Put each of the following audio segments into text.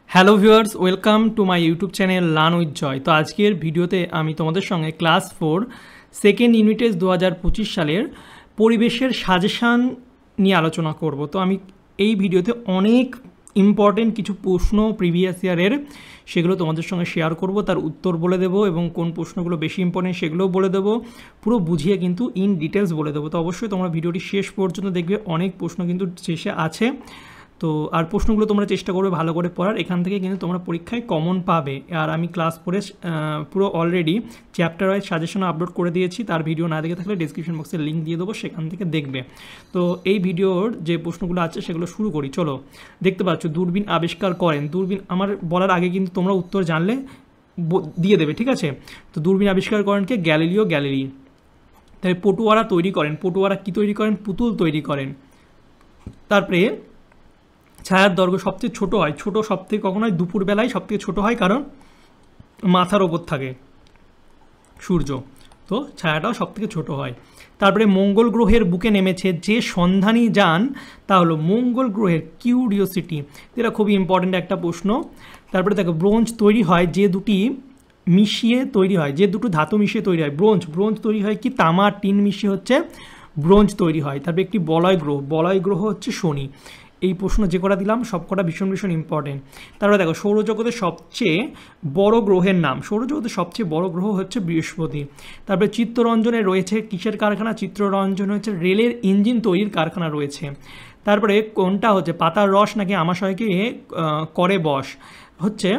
Hello viewers, welcome to my YouTube channel learn with Joy. তো আজকের ভিডিওতে আমি তোমাদের সঙ্গে ক্লাস 4 সেকেন্ড ইউনিটেজ 2025 সালের পরিবেশের সাজেশান নিয়ে আলোচনা করব। তো আমি এই ভিডিওতে অনেক ইম্পর্টেন্ট কিছু প্রশ্ন প্রিভিয়াস ইয়ারের সেগুলো তোমাদের সঙ্গে শেয়ার করব, তার উত্তর বলে দেবো এবং কোন প্রশ্নগুলো বেশি ইম্পর্টেন্ট সেগুলোও বলে দেবো, পুরো বুঝিয়ে কিন্তু ইন ডিটেলস বলে দেবো। তো অবশ্যই তোমরা ভিডিওটি শেষ পর্যন্ত দেখবে, অনেক প্রশ্ন কিন্তু শেষে আছে। তো আর প্রশ্নগুলো তোমরা চেষ্টা করবে ভালো করে পড়ার, এখান থেকে কিন্তু তোমরা পরীক্ষায় কমন পাবে। আর আমি ক্লাস 4 পুরো already chapter wise suggestion upload করে দিয়েছি, তার ভিডিও না দেখে থাকলে ডিসক্রিপশন বক্সে লিঙ্ক দিয়ে দেবো, সেখান থেকে দেখবে। তো এই ভিডিওর যে প্রশ্নগুলো আছে সেগুলো শুরু করি। চলো, দেখতে পাচ্ছ দূরবীন আবিষ্কার করেন। দূরবীন আমার বলার আগে কিন্তু তোমরা উত্তর জানলে দিয়ে দেবে, ঠিক আছে? তো দূরবীন আবিষ্কার করেন কে? Galileo Galilei. তাই পটুয়ারা তৈরি করেন। পটুয়ারা কী তৈরি করেন? পুতুল তৈরি করেন। তারপরে ছায়ার দৈর্ঘ্য সবচেয়ে ছোট হয়। ছোট সবথেকে কখন হয়? দুপুরবেলায় সবথেকে ছোট হয়, কারণ মাথার ওপর থাকে সূর্য, তো ছায়াটাও সবথেকে ছোট হয়। তারপরে মঙ্গল গ্রহের বুকে নেমেছে যে সন্ধানী যান, তা হলো মঙ্গল গ্রহের কিউরিওসিটি। এটা খুবই ইম্পর্ট্যান্ট একটা প্রশ্ন। তারপরে দেখো ব্রোঞ্জ তৈরি হয় যে দুটি মিশিয়ে তৈরি হয়, যে দুটো ধাতু মিশিয়ে তৈরি হয়। ব্রোঞ্জ তৈরি হয় কি? তামা টিন মিশিয়ে হচ্ছে ব্রোঞ্জ তৈরি হয়। তারপরে একটি বলয় গ্রহ হচ্ছে শনি। এই প্রশ্ন যে কটা দিলাম সব কটা ভীষণ ভীষণ ইম্পর্টেন্ট। তারপরে দেখো সৌরজগতের সবচেয়ে বড় গ্রহের নাম। সৌরজগতের সবচেয়ে বড় গ্রহ হচ্ছে বৃহস্পতি। তারপরে চিত্তরঞ্জনে রয়েছে কিসের কারখানা? চিত্ররঞ্জন হচ্ছে রেলের ইঞ্জিন তৈরির কারখানা রয়েছে। তারপরে কোনটা হচ্ছে পাতার রস নাকি আমাশয়কে করে বশ? হচ্ছে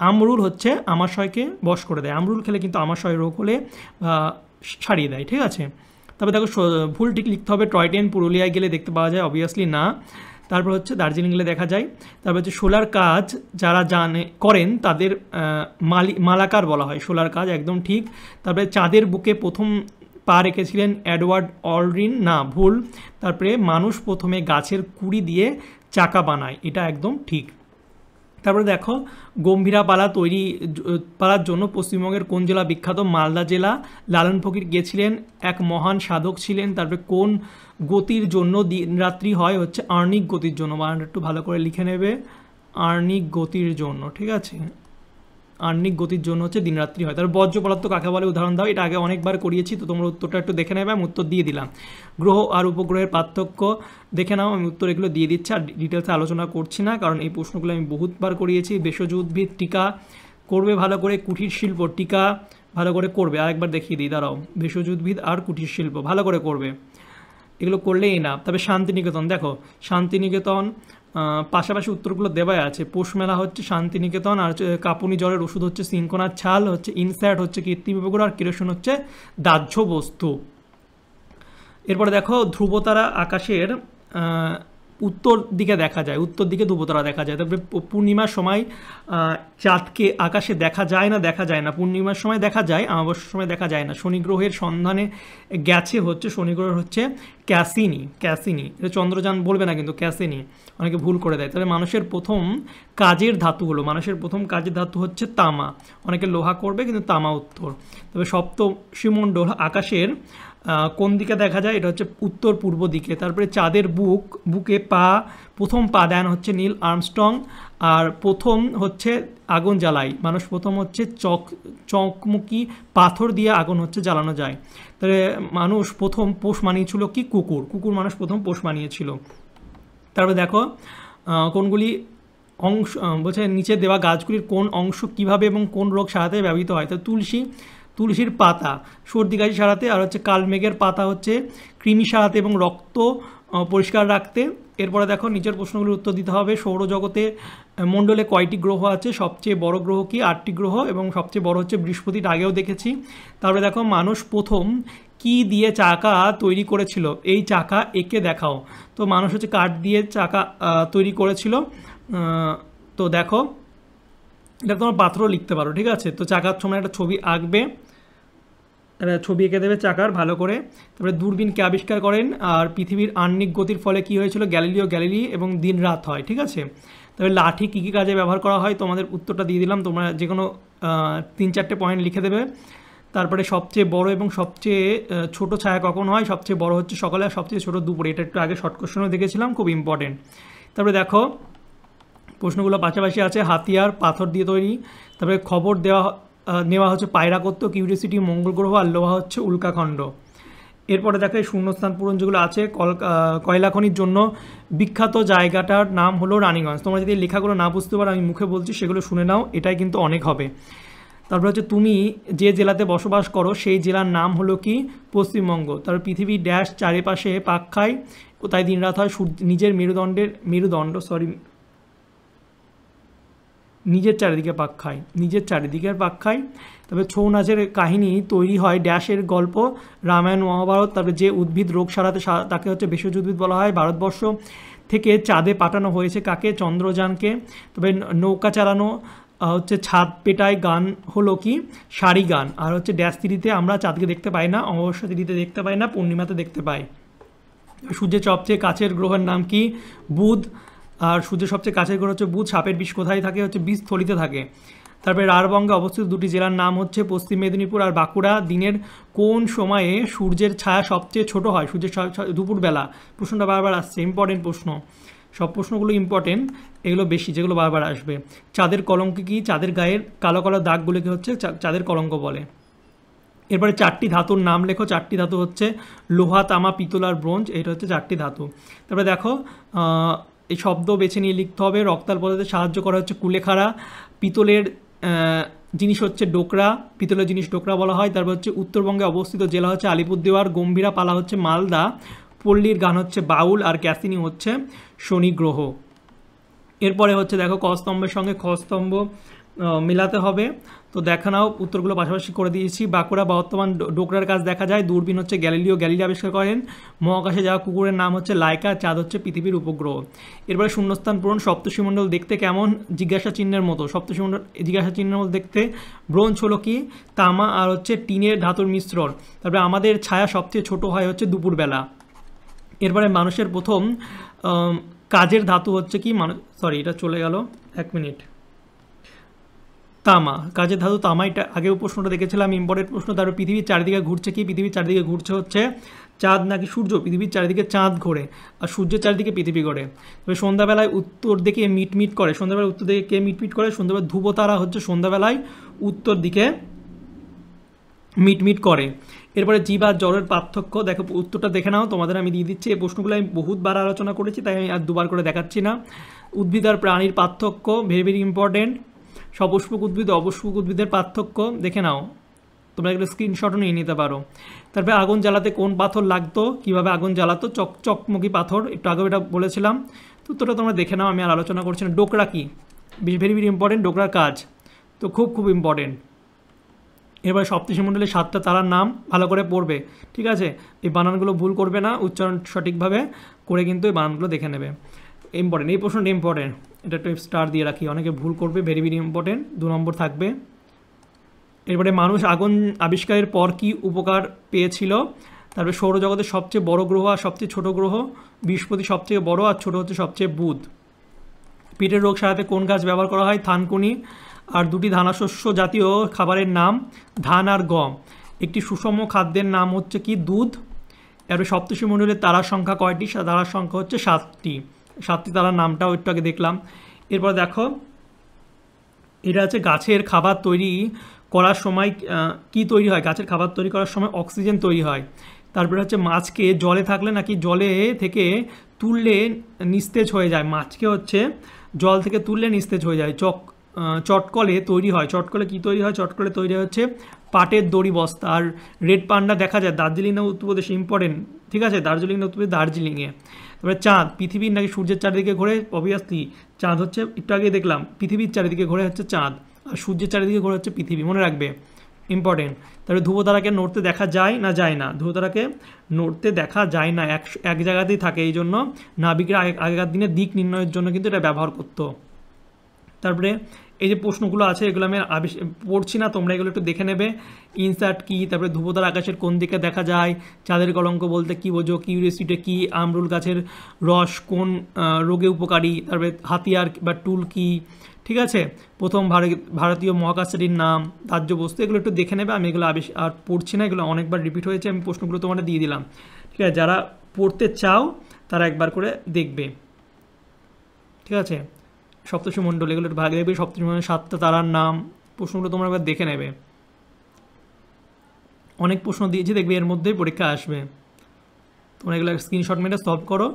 আমরুল হচ্ছে আমাশয়কে বশ করে দেয়। আমরুল খেলে কিন্তু আমাশয় রোগ হলে সারিয়ে দেয়, ঠিক আছে? তবে দেখো ভুল ঠিক লিখতে হবে। টয় ট্রেন পুরুলিয়ায় গেলে দেখতে পাওয়া যায়, অবভিয়াসলি না। তারপর হচ্ছে দার্জিলিং গেলে দেখা যায়। তারপর হচ্ছে সোলার কাজ যারা করেন তাদের মালাকার বলা হয়। সোলার কাজ একদম ঠিক। তারপরে চাঁদের বুকে প্রথম পা রেখেছিলেন এডওয়ার্ড অলড্রিন, না ভুল। তারপরে মানুষ প্রথমে গাছের কুড়ি দিয়ে চাকা বানায়, এটা একদম ঠিক। তারপরে দেখো গম্ভীরা পালার জন্য পশ্চিমবঙ্গের কোন জেলা বিখ্যাত? মালদা জেলা। লালন ফকির গিয়েছিলেন, এক মহান সাধক ছিলেন। তারপরে কোন গতির জন্য দিনরাত্রি হয়? হচ্ছে আর্নিক গতির জন্য। বানানটা একটু ভালো করে লিখে নেবে, আর্নিক গতির জন্য, ঠিক আছে? আর্নিক গতির জন্য হচ্ছে দিনরাত্রি হয়। তারপর বর্জ্য পদার্থ কাকে বলে? উদাহরণ দাও। এটা আগে অনেকবার করিয়েছি, তো তোমরা উত্তরটা একটু দেখে নেবে, আমি উত্তর দিয়ে দিলাম। গ্রহ আর উপগ্রহের পার্থক্য দেখে নাও, আমি উত্তর এগুলো দিয়ে দিচ্ছি, আর ডিটেলসে আলোচনা করছি না, কারণ এই প্রশ্নগুলো আমি বহুতবার করিয়েছি। ভেষজ উদ্ভিদ টিকা করবে ভালো করে, কুটির শিল্প টিকা ভালো করে করবে। আরেকবার দেখিয়ে দিই, দাঁড়াও। ভেষজ উদ্ভিদ আর কুটির শিল্প ভালো করে করবে, এগুলো করলেই না। তবে শান্তিনিকেতন, দেখো শান্তিনিকেতন পাশাপাশি উত্তরগুলো দেওয়াই আছে। পৌষ মেলা হচ্ছে শান্তিনিকেতন, আর কাঁপুনি জ্বরের ওষুধ হচ্ছে সিনকোনার ছাল, হচ্ছে ইনস্যাট হচ্ছে কৃত্রিম উপগ্রহ, আর কেরোসিন হচ্ছে দাহ্য বস্তু। এরপরে দেখো ধ্রুবতারা আকাশের উত্তর দিকে দেখা যায়, উত্তর দিকে ধ্রুবতারা দেখা যায়। তারপরে পূর্ণিমার সময় চাঁদকে আকাশে দেখা যায় না, দেখা যায় না। পূর্ণিমার সময় দেখা যায়, অমাবস্যার সময় দেখা যায় না। শনি গ্রহের সন্ধানে গেছে হচ্ছে, শনি গ্রহের হচ্ছে ক্যাসিনি। এটা চন্দ্রযান বলবে না কিন্তু, ক্যাসিনি, অনেকে ভুল করে দেয়। তাহলে মানুষের প্রথম কাজের ধাতু হলো, মানুষের প্রথম কাজের ধাতু হচ্ছে তামা। অনেকে লোহা করবে কিন্তু তামা উত্তর। তবে সপ্তর্ষিমণ্ডল আকাশের কোন দিকে দেখা যায়? এটা হচ্ছে উত্তর পূর্ব দিকে। তারপরে চাঁদের বুকে প্রথম পা দেন হচ্ছে নীল আর্মস্ট্রং। আর প্রথম হচ্ছে আগুন জ্বালায় মানুষ, প্রথম হচ্ছে চকমুকি পাথর দিয়ে আগুন হচ্ছে জ্বালানো যায়। তাহলে মানুষ প্রথম পোষ মানিয়েছিল কি? কুকুর মানুষ প্রথম পোষ মানিয়েছিল। তারপরে দেখো কোনগুলি অংশ বলছে নিচে দেওয়া গাছগুলির কোন অংশ কিভাবে এবং কোন রোগ সারাতে ব্যবহৃত হয়? তো তুলসীর পাতা সর্দি কাশি সারাতে, আর হচ্ছে কালমেঘের পাতা হচ্ছে কৃমি সারাতে এবং রক্ত পরিষ্কার রাখতে। এরপরে দেখো নিচের প্রশ্নগুলোর উত্তর দিতে হবে। সৌরজগতে মণ্ডলে কয়টি গ্রহ আছে? সবচেয়ে বড় গ্রহ কি? 8টি গ্রহ, এবং সবচেয়ে বড় হচ্ছে বৃহস্পতিটা আগেও দেখেছি। তারপরে দেখো মানুষ প্রথম কি দিয়ে চাকা তৈরি করেছিল? এই চাকা এঁকে দেখাও। তো মানুষ হচ্ছে কাঠ দিয়ে চাকা তৈরি করেছিল। তো দেখো এটা তোমার পাথরও লিখতে পারো, ঠিক আছে? তো চাকার সময় একটা ছবি আঁকবে, ছবি এঁকে দেবে চাকার ভালো করে। তারপরে দূরবীনকে আবিষ্কার করেন, আর পৃথিবীর আহ্নিক গতির ফলে কি হয়েছিল? গ্যালিলিও গ্যালিলি, এবং দিন রাত হয়, ঠিক আছে? তবে লাঠি কী কী কাজে ব্যবহার করা হয়? তোমাদের উত্তরটা দিয়ে দিলাম, তোমরা যে কোনো 3-4টে পয়েন্ট লিখে দেবে। তারপরে সবচেয়ে বড় এবং সবচেয়ে ছোট ছায়া কখন হয়? সবচেয়ে বড় হচ্ছে সকালে, আর সবচেয়ে ছোট দুপুরে। এটা একটু আগে শর্ট কোশ্চেনও দেখেছিলাম, খুব ইম্পর্টেন্ট। তারপরে দেখো প্রশ্নগুলো পাশাপাশি আছে। হাতিয়ার পাথর দিয়ে তৈরি, তারপরে খবর নেওয়া হচ্ছে পায়রাকত্য, কিউরিওসিটি মঙ্গল গ্রহ, আর লোহা হচ্ছে উল্কাখণ্ড। এরপরে দেখো এই শূন্যস্থান পূরণ যেগুলো আছে, কয়লা খনির জন্য বিখ্যাত জায়গাটার নাম হলো রানীগঞ্জ। তোমরা যদি লেখাগুলো না বুঝতে পারো আমি মুখে বলছি, সেগুলো শুনে নাও, এটাই কিন্তু অনেক হবে। তারপর হচ্ছে তুমি যে জেলাতে বসবাস করো সেই জেলার নাম হলো কি? পশ্চিমবঙ্গ। তারপর পৃথিবী ড্যাশ চারিপাশে পাক খায়, তাই দিনরাত হয় নিজের নিজের চারিদিকে পাক খায়। তবে ছৌ নাচের কাহিনী তৈরি হয় ড্যাশের গল্প, রামায়ণ মহাভারত। তারপরে যে উদ্ভিদ রোগ সারাতে তাকে হচ্ছে ভেষজ উদ্ভিদ বলা হয়। ভারতবর্ষ থেকে চাঁদে পাঠানো হয়েছে কাকে? চন্দ্রযানকে। তবে নৌকা চালানো হচ্ছে ছাদ পেটায় গান হলো কি? সারি গান। আর হচ্ছে ড্যাশ তিথিতে আমরা চাঁদকে দেখতে পাই না, অমাবস্যা তিথিতে দেখতে পাই না, পূর্ণিমাতে দেখতে পাই। সূর্যের সবচেয়ে কাছের গ্রহের নাম কি? বুধ। আর সূর্যের সবচেয়ে কাছের গ্রহ হচ্ছে বুধ। সাপের বিষ কোথায় থাকে? হচ্ছে বীজথলিতে থাকে। তারপরে রাঢ়বঙ্গে অবস্থিত দুটি জেলার নাম হচ্ছে পশ্চিম মেদিনীপুর আর বাঁকুড়া। দিনের কোন সময়ে সূর্যের ছায়া সবচেয়ে ছোট হয়? সূর্যের দুপুরবেলা। প্রশ্নটা বারবার আসছে, ইম্পর্টেন্ট প্রশ্ন, সব প্রশ্নগুলো ইম্পর্টেন্ট, এগুলো বেশি যেগুলো বারবার আসবে। চাঁদের কলঙ্ক কি? চাঁদের গায়ের কালো কালো দাগগুলোকে হচ্ছে চাঁদের কলঙ্ক বলে। এরপরে 4টি ধাতুর নাম লেখো। 4টি ধাতু হচ্ছে লোহা, তামা, পিতল আর ব্রোঞ্জ। এটা হচ্ছে 4টি ধাতু। তারপরে দেখো এই শব্দ বেছে নিয়ে লিখতে হবে। রক্তাল পদার্থে সাহায্য করা হচ্ছে কুলেখাড়া। পিতলের জিনিস হচ্ছে ডোকরা, পিতলের জিনিস ডোকরা বলা হয়। তারপর হচ্ছে উত্তরবঙ্গে অবস্থিত জেলা হচ্ছে আলিপুরদুয়ার। গম্ভীরা পালা হচ্ছে মালদা। পল্লীর গান হচ্ছে বাউল। আর ক্যাসিনি হচ্ছে শনি গ্রহ। এরপরে হচ্ছে দেখো ক স্তম্ভের সঙ্গে খ স্তম্ভ মেলাতে হবে। তো দেখা নাও, উত্তরগুলো পাশাপাশি করে দিয়েছি। বাঁকুড়া বর্তমান ডোকরার কাজ দেখা যায়। দূরবীন হচ্ছে গ্যালিলি আবিষ্কার করেন। মহাকাশে যাওয়া কুকুরের নাম হচ্ছে লাইকা। চাঁদ হচ্ছে পৃথিবীর উপগ্রহ। এরপরে শূন্যস্থান পূরণ। সপ্তর্ষিমণ্ডল দেখতে কেমন? জিজ্ঞাসা চিহ্নের মতো। সপ্তর্ষিমণ্ডল জিজ্ঞাসা চিহ্নের মতো দেখতে। ব্রোঞ্জ হলো কি? তামা আর হচ্ছে টিনের ধাতুর মিশ্রণ। তারপরে আমাদের ছায়া সবচেয়ে ছোট হয় হচ্ছে দুপুরবেলা। এরপরে মানুষের প্রথম কাজের ধাতু হচ্ছে কি? এটা চলে গেল, 1 মিনিট। তামা, কাজের ধাতু তামা। এটা আগেও প্রশ্নটা দেখেছিলাম, ইম্পর্টেন্ট প্রশ্ন। তারপর পৃথিবীর চারিদিকে ঘুরছে কি? পৃথিবীর চারিদিকে ঘুরছে হচ্ছে চাঁদ নাকি সূর্য? পৃথিবীর চারিদিকে চাঁদ ঘোরে আর সূর্যের চারিদিকে পৃথিবী ঘোরে। তবে সন্ধ্যাবেলায় উত্তর দিকে মিটমিট করে। সন্ধ্যাবেলায় উত্তর দিকে কে মিটমিট করে? সন্ধ্যাবেলা ধ্রুবতারা হচ্ছে সন্ধ্যাবেলায় উত্তর দিকে মিটমিট করে। এরপরে জীব আর জড়ের পার্থক্য দেখো, উত্তরটা দেখে নাও, তোমাদের আমি দিয়ে দিচ্ছি। এই প্রশ্নগুলো আমি বহুতবার আলোচনা করেছি, তাই আমি আর দুবার করে দেখাচ্ছি না। উদ্ভিদ আর প্রাণীর পার্থক্য ভেরি ভেরি ইম্পর্টেন্ট। সপুষ্পক উদ্ভিদ অপুষ্পক উদ্ভিদের পার্থক্য দেখে নাও, তোমরা এগুলো স্ক্রিনশটও নিয়ে নিতে পারো। তারপরে আগুন জ্বালাতে কোন পাথর লাগতো? কীভাবে আগুন জ্বালাতো? চকমকি পাথর, একটু আগেও এটা বলেছিলাম। তো উত্তরটা তোমরা দেখে নাও, আমি আর আলোচনা করছি না। ডোকরা কি? ভেরি ভেরি ইম্পর্টেন্ট, ডোকরার কাজ তো খুব ইম্পর্টেন্ট। এরপরে সপ্তর্ষিমণ্ডলের 7টা তারার নাম ভালো করে পড়বে, ঠিক আছে? এই বানানগুলো ভুল করবে না, উচ্চারণ সঠিকভাবে করে কিন্তু এই বানানগুলো দেখে নেবে। ইম্পর্টেন্ট, এই প্রশ্নটা ইম্পর্টেন্ট, এটা একটু স্টার দিয়ে রাখি, অনেকে ভুল করবে, ভেরি ভেরি ইম্পর্টেন্ট, 2 নম্বর থাকবে। এরপরে মানুষ আগুন আবিষ্কারের পর কি উপকার পেয়েছিল? তারপরে সৌরজগতের সবচেয়ে বড় গ্রহ আর সবচেয়ে ছোট গ্রহ, বৃহস্পতি সবচেয়ে বড় আর ছোট হচ্ছে সবচেয়ে বুধ। পেটের রোগ সারাতে কোন গাছ ব্যবহার করা হয়? থানকুনি। আর 2টি ধানাশস্য জাতীয় খাবারের নাম ধান আর গম। একটি সুষম খাদ্যের নাম হচ্ছে কি? দুধ। এরপরে সপ্তর্ষিমণ্ডলের তারার সংখ্যা কয়টি? তারার সংখ্যা হচ্ছে 7টি তারার নামটাও একটু আগে দেখলাম। এরপর দেখো, এটা হচ্ছে গাছের খাবার তৈরি করার সময় কি তৈরি হয়? গাছের খাবার তৈরি করার সময় অক্সিজেন তৈরি হয়। তারপরে হচ্ছে মাছকে জলে থাকলে নাকি জলে থেকে তুললে নিস্তেজ হয়ে যায়। মাছকে হচ্ছে জল থেকে তুললে নিস্তেজ হয়ে যায়। চটকলে তৈরি হয়। চটকলে কি তৈরি হয়? চটকলে তৈরি হচ্ছে পাটের দড়ি বস্তা। আর রেড পান্ডা দেখা যায় দার্জিলিং না উত্তরপ্রদেশে, ইম্পর্টেন্ট, ঠিক আছে? দার্জিলিং না উত্তরপ্রদেশ, দার্জিলিংয়ে। তারপরে চাঁদ পৃথিবীর নাকি সূর্যের চারিদিকে ঘোরে? অবভিয়াসলি চাঁদ হচ্ছে, একটু আগে দেখলাম, পৃথিবীর চারিদিকে ঘোরে হচ্ছে চাঁদ, আর সূর্যের চারিদিকে ঘোরে হচ্ছে পৃথিবী, মনে রাখবে, ইম্পর্টেন্ট। তারপরে ধ্রুবতারাকে নড়তে দেখা যায় না যায় না? ধ্রুবতারাকে নড়তে দেখা যায় না, এক জায়গাতেই থাকে। এই জন্য নাবিকরা আগেকার দিনে দিক নির্ণয়ের জন্য কিন্তু এটা ব্যবহার করতো। তারপরে এই যে প্রশ্নগুলো আছে এগুলো আমি পড়ছি না, তোমরা এগুলো একটু দেখে নেবে। ইনসার্ট কি, তারপরে ধ্রুবতারা আকাশের কোন দিকে দেখা যায়, চাঁদের কলঙ্ক বলতে কি বোঝো, কিউরিওসিটি কি, আমরুল গাছের রস কোন রোগে উপকারী, তারপরে হাতিয়ার বা টুল কি, ঠিক আছে? প্রথম ভারতীয় মহাকাশচারীর নাম, দাহ্য বস্তু, এগুলো একটু দেখে নেবে। আমি এগুলো আর পড়ছি না, এগুলো অনেকবার রিপিট হয়েছে, আমি প্রশ্নগুলো তোমাদের দিয়ে দিলাম, ঠিক আছে? যারা পড়তে চাও তারা একবার করে দেখবে, ঠিক আছে? সপ্তর্ষি মণ্ডল এগুলো একটু ভাগে দেখবে, সপ্তর্ষি মণ্ডলের 7টা তারার নাম, প্রশ্নগুলো তোমরা একবার দেখে নেবে। অনেক প্রশ্ন দিয়েছি, দেখবে এর মধ্যেই পরীক্ষা আসবে, তোমরা এগুলো স্ক্রিনশট মেরে সলভ করো।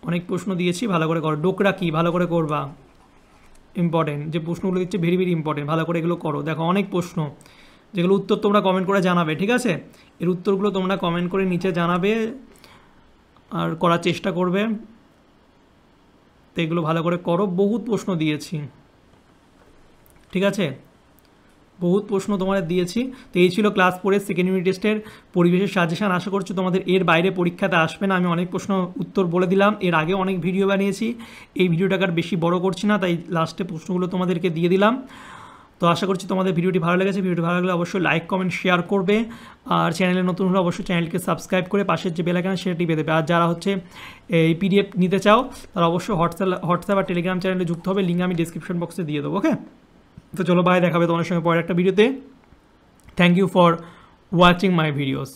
অনেক প্রশ্ন দিয়েছি, ভালো করে করো। ডোকরা কি, ভালো করে করবা, ইম্পর্টেন্ট যে প্রশ্নগুলো দিচ্ছে ভেরি ভেরি ইম্পর্টেন্ট, ভালো করে এগুলো করো। দেখো অনেক প্রশ্ন, যেগুলো উত্তর তোমরা কমেন্ট করে জানাবে, ঠিক আছে? এর উত্তরগুলো তোমরা কমেন্ট করে নিচে জানাবে আর করার চেষ্টা করবে। তো এগুলো ভালো করে করো, বহুত প্রশ্ন দিয়েছি, ঠিক আছে? বহুত প্রশ্ন তোমাদের দিয়েছি। তো এই ছিল ক্লাস 4-এর সেকেন্ড ইউনিট টেস্টের পরিবেশের সাজেশান। আশা করছি তোমাদের এর বাইরে পরীক্ষাতে আসবে না। আমি অনেক প্রশ্ন উত্তর বলে দিলাম, এর আগে অনেক ভিডিও বানিয়েছি, এই ভিডিওটাকে আর বেশি বড় করছি না, তাই লাস্টে প্রশ্নগুলো তোমাদেরকে দিয়ে দিলাম। তো আশা করছি তোমাদের ভিডিওটি ভালো লেগেছে। ভিডিওটি ভালো লাগলে অবশ্যই লাইক কমেন্ট শেয়ার করবে, আর চ্যানেলে নতুন হলে অবশ্যই চ্যানেলকে সাবস্ক্রাইব করে পাশের যে বেল আইকন সেটা টিপে দেবে। আর যারা হচ্ছে এই পিডিএফ নিতে চাও তারা অবশ্যই হোয়াটসঅ্যাপ আর টেলিগ্রাম চ্যানেলে যুক্ত হবে, লিঙ্ক আমি ডিসক্রিপশন বক্সে দিয়ে দেবো। ওকে, তো চলো বাই, দেখাবে তোমাদের সঙ্গে পরের একটা ভিডিওতে। Thank you for watching my videos.